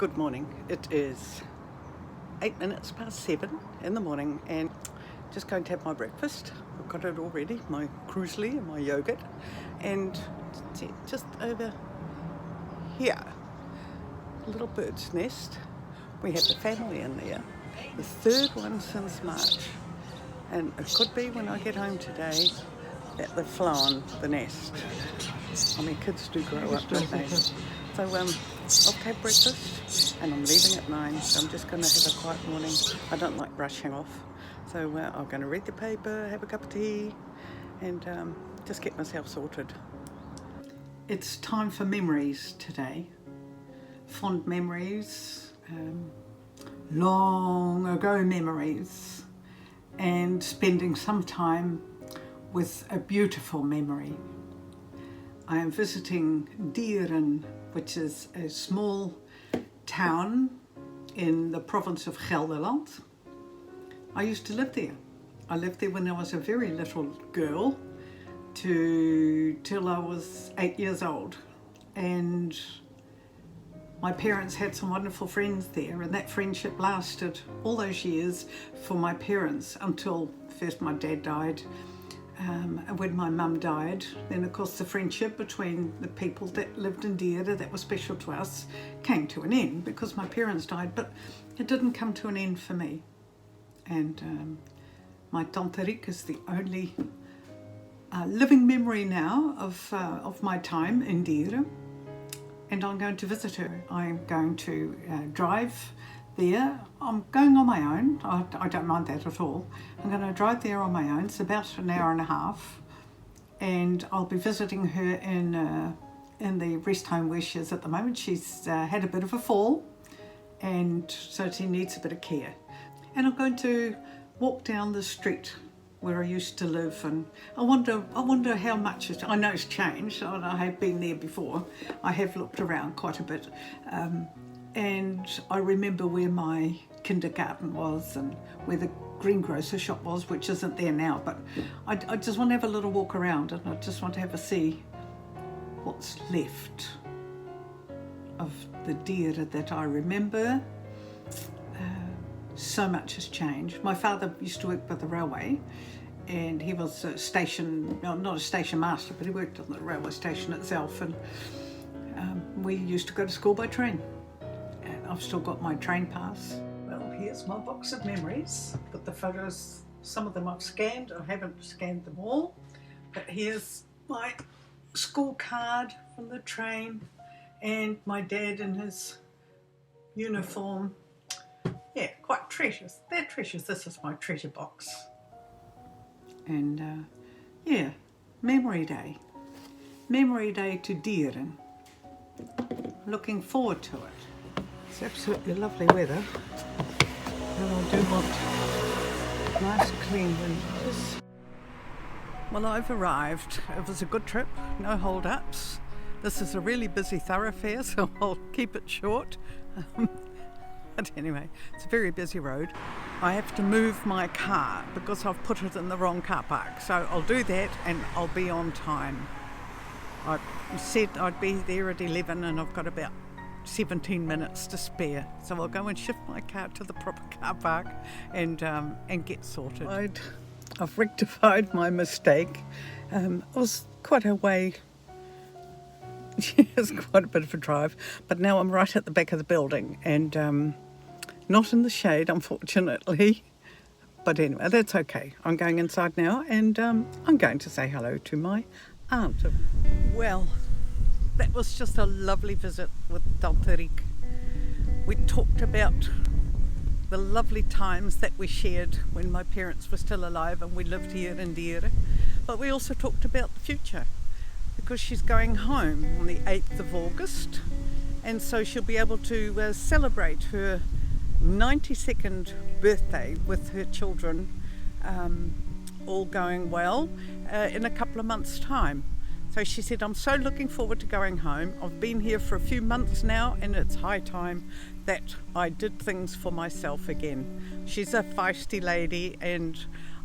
Good morning. It is 8 minutes past 7 in the morning and just going to have my breakfast. I've got it all ready, my cruisely and my yogurt. And just over here, a little bird's nest. We have the family in there, the third one since March. And it could be when I get home today that they've flown the nest. I mean, kids do grow up, don't they? So I'll have breakfast and I'm leaving at 9, so I'm just going to have a quiet morning. I don't like rushing off. So I'm going to read the paper, have a cup of tea and just get myself sorted. It's time for memories today. Fond memories, long ago memories, and spending some time with a beautiful memory. I am visiting Dieren, which is a small town in the province of Gelderland. I used to live there. I lived there when I was a very little girl till I was 8 years old. And my parents had some wonderful friends there, and that friendship lasted all those years for my parents until first my dad died. And when my mum died, then of course the friendship between the people that lived in Dieren that was special to us came to an end because my parents died, but it didn't come to an end for me. And my Tante Riek is the only living memory now of my time in Dieren, and I'm going to visit her. I'm going to drive there. I'm going on my own. I don't mind that at all. I'm going to drive there on my own. It's about an hour and a half, and I'll be visiting her in the rest home where she is at the moment. She's had a bit of a fall, and so she needs a bit of care. And I'm going to walk down the street where I used to live, and I wonder how much I know it's changed. I have been there before. I have looked around quite a bit. And I remember where my kindergarten was and where the greengrocer shop was, which isn't there now, but I just want to have a little walk around, and I just want to have a see what's left of the Dieren that I remember. So much has changed. My father used to work by the railway, and he was a station, not a station master, but he worked on the railway station itself, and we used to go to school by train. I've still got my train pass. Well, here's my box of memories. Got the photos, some of them I've scanned. I haven't scanned them all. But here's my school card from the train and my dad in his uniform. Yeah, quite treasures. They're treasures. This is my treasure box. And yeah, memory day. Memory day to Dieren. Looking forward to it. It's absolutely lovely weather, and I do want nice clean windows. Well, I've arrived. It was a good trip, no hold-ups. This is a really busy thoroughfare, so I'll keep it short. But anyway, it's a very busy road. I have to move my car because I've put it in the wrong car park, so I'll do that and I'll be on time. I said I'd be there at 11 and I've got about 17 minutes to spare, so I'll go and shift my car to the proper car park and get sorted. I've rectified my mistake. It was quite a way. It's quite a bit of a drive, but now I'm right at the back of the building and not in the shade, unfortunately. But anyway, that's okay. I'm going inside now, and I'm going to say hello to my aunt. Well, that was just a lovely visit with Tante Riek. We talked about the lovely times that we shared when my parents were still alive and we lived here in Dieren. But we also talked about the future, because she's going home on the 8th of August, and so she'll be able to celebrate her 92nd birthday with her children, all going well, in a couple of months' time. So she said, I'm so looking forward to going home. I've been here for a few months now, and it's high time that I did things for myself again. She's a feisty lady, and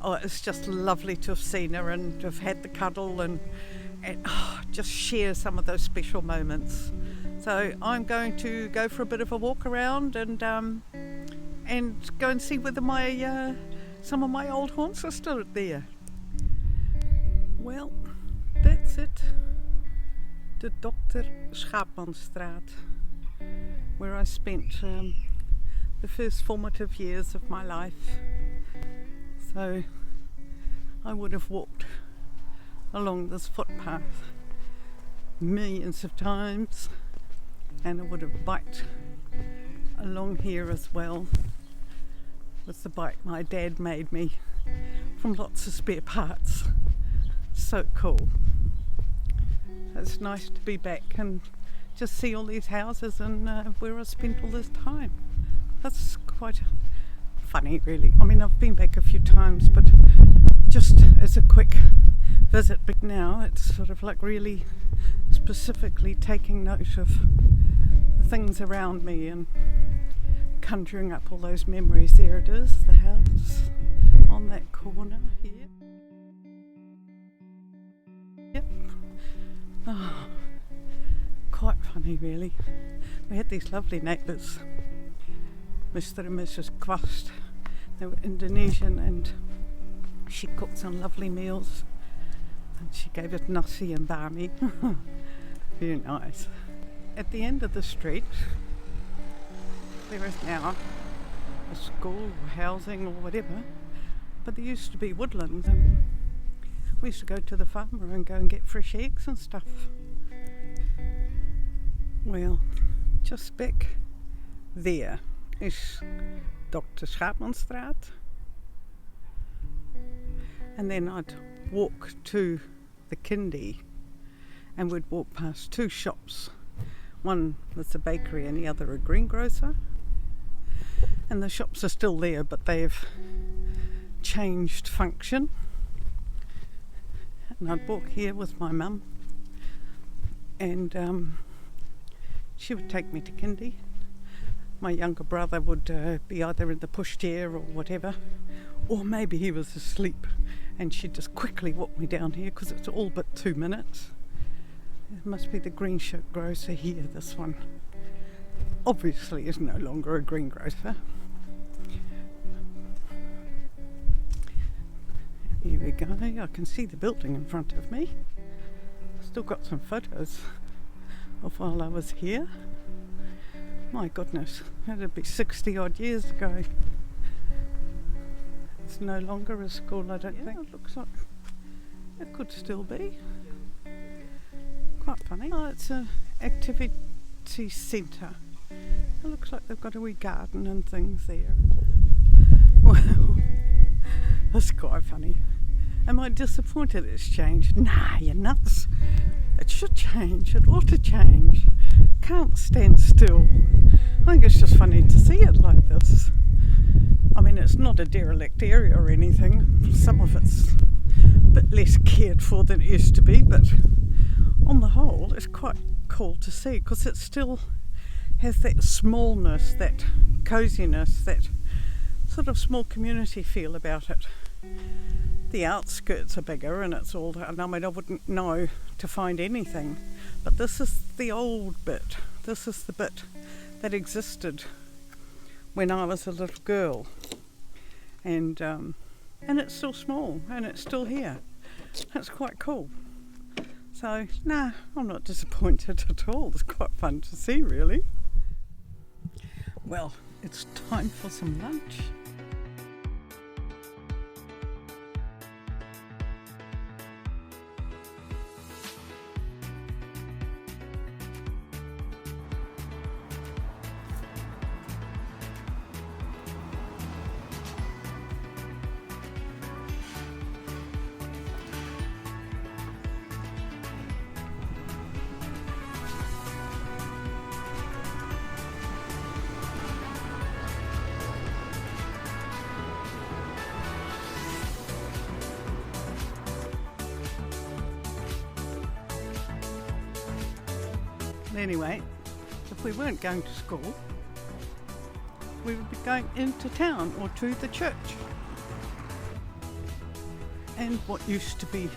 it's just lovely to have seen her and to have had the cuddle and just share some of those special moments. So I'm going to go for a bit of a walk around and go and see whether my some of my old haunts are still there. Well, that's it. The Dr. Schaapmanstraat, where I spent the first formative years of my life. So I would have walked along this footpath millions of times, and I would have biked along here as well with the bike my dad made me from lots of spare parts. So cool. It's nice to be back and just see all these houses and where I spent all this time. That's quite funny, really. I mean, I've been back a few times, but just as a quick visit. But now it's sort of like really specifically taking note of the things around me and conjuring up all those memories. There it is, the house on that corner here. Yep. Oh, quite funny, really. We had these lovely neighbours, Mr. and Mrs. Kwast. They were Indonesian, and she cooked some lovely meals, and she gave us nasi and bami. Very nice. At the end of the street there is now a school or housing or whatever, but there used to be woodland, and we used to go to the farmer and go and get fresh eggs and stuff. Well, just back there is Dr. Schaapmanstraat, and then I'd walk to the kindy and we'd walk past two shops. One was a bakery and the other a greengrocer, and the shops are still there, but they've changed function. And I'd walk here with my mum, and she would take me to kindy. My younger brother would be either in the pushchair or whatever, or maybe he was asleep, and she'd just quickly walk me down here because it's all but 2 minutes. It must be the greengrocer here, this one. Obviously is no longer a greengrocer. Here we go, I can see the building in front of me. Still got some photos of while I was here. My goodness, that'd be 60 odd years ago. It's no longer a school, I don't think. It looks like it could still be. Quite funny. Oh, it's an activity centre. It looks like they've got a wee garden and things there. Well, that's quite funny. Am I disappointed it's changed? Nah, you're nuts. It should change. It ought to change. Can't stand still. I think it's just funny to see it like this. I mean, it's not a derelict area or anything. Some of it's a bit less cared for than it used to be, but on the whole, it's quite cool to see because it still has that smallness, that coziness, that sort of small community feel about it. The outskirts are bigger and it's all, I mean, I wouldn't know to find anything, but this is the old bit. This is the bit that existed when I was a little girl, and it's still small and it's still here. That's quite cool. So, nah, I'm not disappointed at all. It's quite fun to see, really. Well, it's time for some lunch. Anyway, if we weren't going to school, we would be going into town or to the church. And what used to be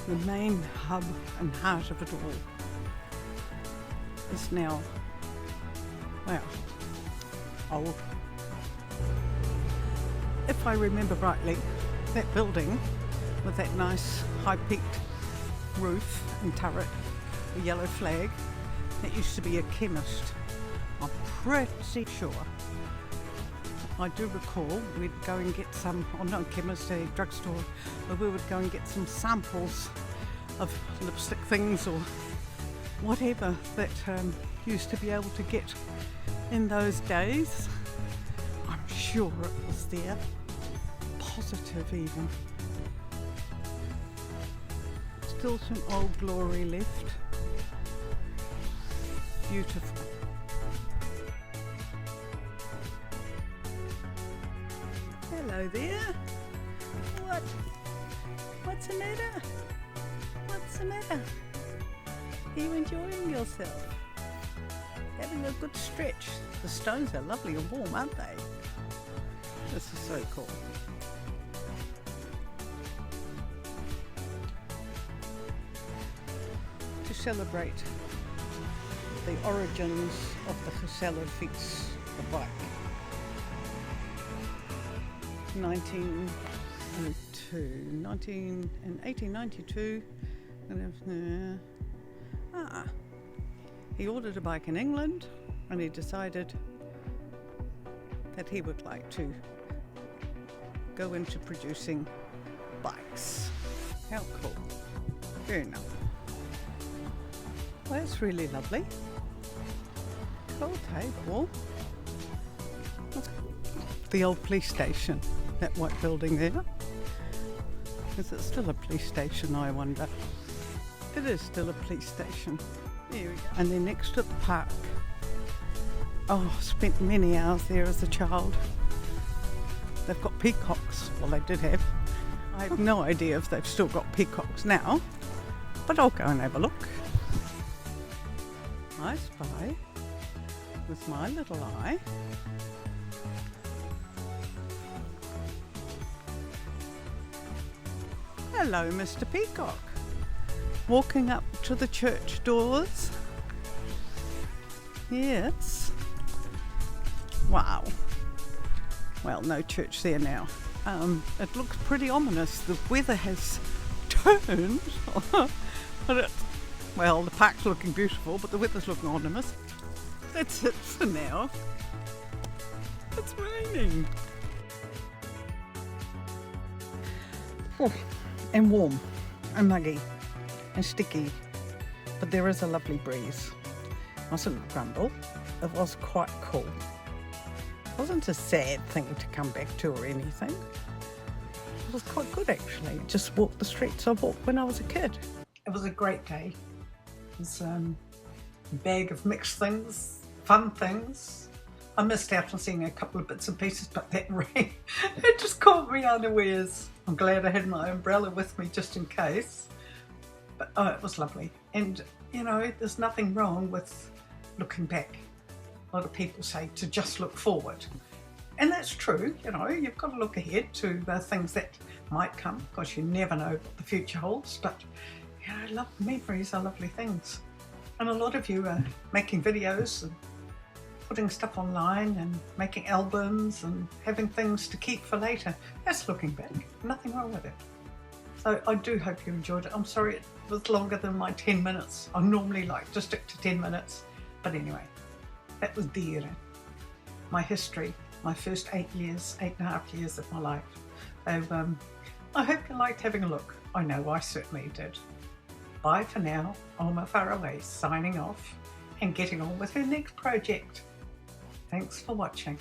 the main hub and heart of it all, is now, well, old. If I remember rightly, that building with that nice high-peaked roof and turret, a yellow flag, that used to be a chemist. I'm pretty sure. I do recall we'd go and get some, or not chemist, a drugstore, where we would go and get some samples of lipstick things or whatever that used to be able to get in those days. I'm sure it was there. Positive even. Still some old glory left. Beautiful. Hello there. What's the matter? What's the matter? Are you enjoying yourself? Having a good stretch. The stones are lovely and warm, aren't they? This is so cool. To celebrate the origins of the Geselle fiets, the bike. 1892. He ordered a bike in England and he decided that he would like to go into producing bikes. How cool. Very nice. Well, that's really lovely. Cool table. The old police station, that white building there. Is it still a police station, I wonder? It is still a police station. There we go. And then next to the park. Oh, I spent many hours there as a child. They've got peacocks. Well, they did have. I have no idea if they've still got peacocks now, but I'll go and have a look. I spy with my little eye hello, Mr. Peacock. Walking up to the church doors. Yes. Wow. Well, no church there now. It looks pretty ominous. The weather has turned. But well, the park's looking beautiful, but the weather's looking ominous. That's it for now. It's raining. And warm and muggy and sticky, but there is a lovely breeze. Mustn't grumble. It was quite cool. It wasn't a sad thing to come back to or anything. It was quite good actually. Just walked the streets I walked when I was a kid. It was a great day. It was a bag of mixed things, fun things. I missed out on seeing a couple of bits and pieces, but that rain, it just caught me unawares. I'm glad I had my umbrella with me just in case. But oh, it was lovely. And you know, there's nothing wrong with looking back. A lot of people say to just look forward. And that's true, you know, you've got to look ahead to the things that might come, because you never know what the future holds. But you know, love memories are lovely things. And a lot of you are making videos and putting stuff online and making albums and having things to keep for later. That's looking back. Nothing wrong with it. So I do hope you enjoyed it. I'm sorry it was longer than my 10 minutes. I normally like to stick to 10 minutes. But anyway, that was Dieren. My history, my first 8.5 years of my life. So I hope you liked having a look. I know I certainly did. Bye for now. Oma Faraway signing off and getting on with her next project. Thanks for watching.